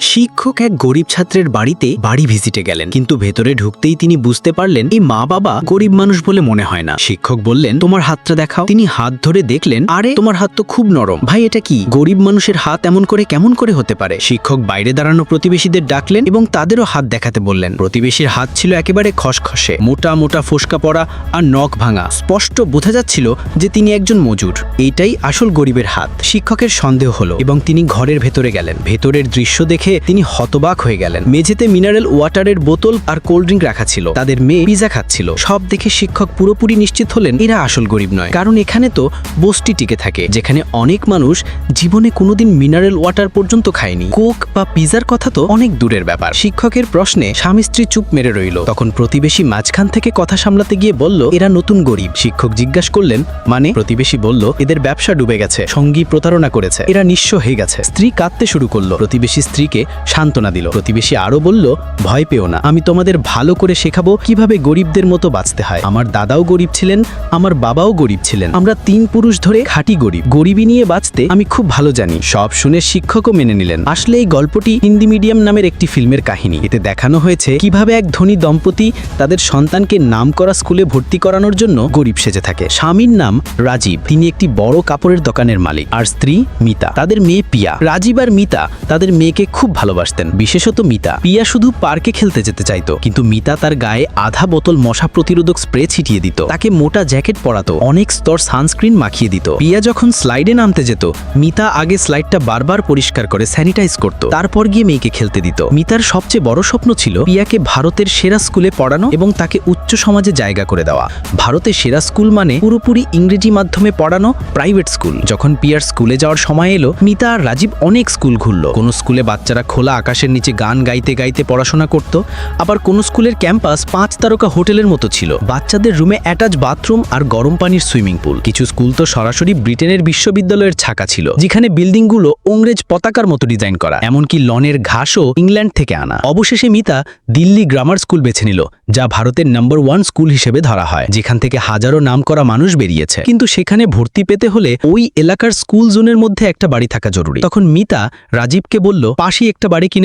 শিক্ষক এক গরিব ছাত্রের বাড়িতে বাড়ি ভিজিটে গেলেন, কিন্তু ভেতরে ঢুকতেই তিনি বুঝতে পারলেন এই মা বাবা গরিব মানুষ বলে মনে হয় না। শিক্ষক বললেন, তোমার হাতটা দেখাও। তিনি হাত ধরে দেখলেন, আরে তোমার হাত তো খুব নরম। ভাই, এটা কি? গরিব মানুষের হাত এমন করে কেমন করে হতে পারে? শিক্ষক বাইরে দাঁড়ানো প্রতিবেশীদের ডাকলেন এবং তাদেরও হাত দেখাতে বললেন। প্রতিবেশীর হাত ছিল একেবারে খসখসে, মোটা মোটা ফোসকা পড়া আর নখ ভাঙা। স্পষ্ট বোঝা যাচ্ছিল যে তিনি একজন মজুর। এইটাই আসল গরিবের হাত। শিক্ষকের সন্দেহ হলো এবং তিনি ঘরের ভেতরে গেলেন। ভেতরের দৃশ্য দেখে তিনি হতবাক হয়ে গেলেন। মেঝেতে মিনারেল ওয়াটারের বোতল আর কোল্ড ড্রিঙ্ক রাখা ছিল। তাদের মেয়ে পিজা খাচ্ছিল। সব দেখে শিক্ষক পুরোপুরি নিশ্চিত হলেন এরা আসল গরিব নয়, কারণ এখানে তো বস্তি টিকে থাকে, যেখানে অনেক মানুষ জীবনে কোনোদিন মিনারেল ওয়াটার পর্যন্ত খায়নি। কোক বা পিজার কথা তো অনেক দূরের ব্যাপার। শিক্ষকের প্রশ্নে স্বামী স্ত্রী চুপ মেরে রইল। তখন প্রতিবেশী মাঝখান থেকে কথা সামলাতে গিয়ে বলল, এরা নতুন গরিব। শিক্ষক জিজ্ঞাসা করলেন, মানে? প্রতিবেশী বলল, এদের ব্যবসা ডুবে গেছে, সঙ্গী প্রতারণা করেছে, এরা নিঃস্ব হয়ে গেছে। স্ত্রী কাঁদতে শুরু করলো। প্রতিবেশী স্ত্রীকে সান্ত্বনা দিল। প্রতিবেশী আরো বলল, ভয় পেও না, আমি তোমাদের ভালো করে শেখাবো কিভাবে গরিবদের মতো বাঁচতে হয়। আমার দাদাও গরিব ছিলেন, আমার বাবাও গরিব ছিলেন, আমরা 3 পুরুষ ধরে খাঁটি গরিব। গরিবি নিয়ে বাঁচতে আমি খুব ভালো জানি। সব শুনে শিক্ষকও মেনে নিলেন। আসলে এই গল্পটি হিন্দি মিডিয়াম নামের একটি ফিল্মের কাহিনী। এতে দেখানো হয়েছে কিভাবে এক ধনী দম্পতি তাদের সন্তানকে নামকরা স্কুলে ভর্তি করানোর জন্য গরিব সেজে থাকে। স্বামীর নাম রাজীব, তিনি একটি বড় কাপড়ের দোকানের মালিক, আর স্ত্রী মিতা। তাদের মেয়ে পিয়া। রাজীব আর মিতা তাদের মেয়েকে খুব ভালোবাসতেন, বিশেষত মিতা। পিয়া শুধু পার্কে খেলতে যেতে চাইতো, কিন্তু মিতা তার গায়ে আধা বোতল মশা প্রতিরোধক স্প্রে ছিটিয়ে দিত, তাকে মোটা জ্যাকেট পরাতো, অনেক স্তর সানস্ক্রিন মাখিয়ে দিত। পিয়া যখন স্লাইডে নামতে যেত, মিতা আগে স্লাইডটা বারবার পরিষ্কার করে স্যানিটাইজ করত, তারপর গিয়ে মেয়েকে খেলতে দিত। মিতার সবচেয়ে বড় স্বপ্ন ছিল পিয়াকে ভারতের সেরা স্কুলে পড়ানো এবং তাকে উচ্চ সমাজে জায়গা করে দেওয়া। ভারতের সেরা স্কুল মানে পুরোপুরি ইংরেজি মাধ্যমে পড়ানো প্রাইভেট স্কুল। যখন পিয়ার স্কুলে যাওয়ার সময় এলো, মিতা আর রাজীব অনেক স্কুল ঘুরলো। কোনো স্কুলে বাচ্চারা খোলা আকাশের নিচে গান গাইতে গাইতে পড়াশোনা করত, আবার কোন স্কুলের ক্যাম্পাস 5 তারকা হোটেলের মতো ছিল। বাচ্চাদের রুমে অ্যাটাচ বাথরুম আর গরম পানির সুইমিং পুল। কিছু স্কুল তো সরাসরি ব্রিটেনের বিশ্ববিদ্যালয়ের ছাকা ছিল, যেখানে বিল্ডিংগুলো ইংরেজ পতাকার মতো ডিজাইন করা, এমনকি লনের ঘাসও ইংল্যান্ড থেকে আনা। অবশেষে মিতা দিল্লি গ্রামার স্কুল বেছে নিল, যা ভারতের নাম্বার 1 স্কুল হিসেবে ধরা হয়, যেখান থেকে হাজারো নামকরা মানুষ বেরিয়েছে। কিন্তু সেখানে ভর্তি পেতে হলে ওই এলাকার স্কুল জোনের মধ্যে একটা বাড়ি থাকা জরুরি। তখন মিতা রাজীবকে বলল, পাশেই একটা বাড়ি কিনে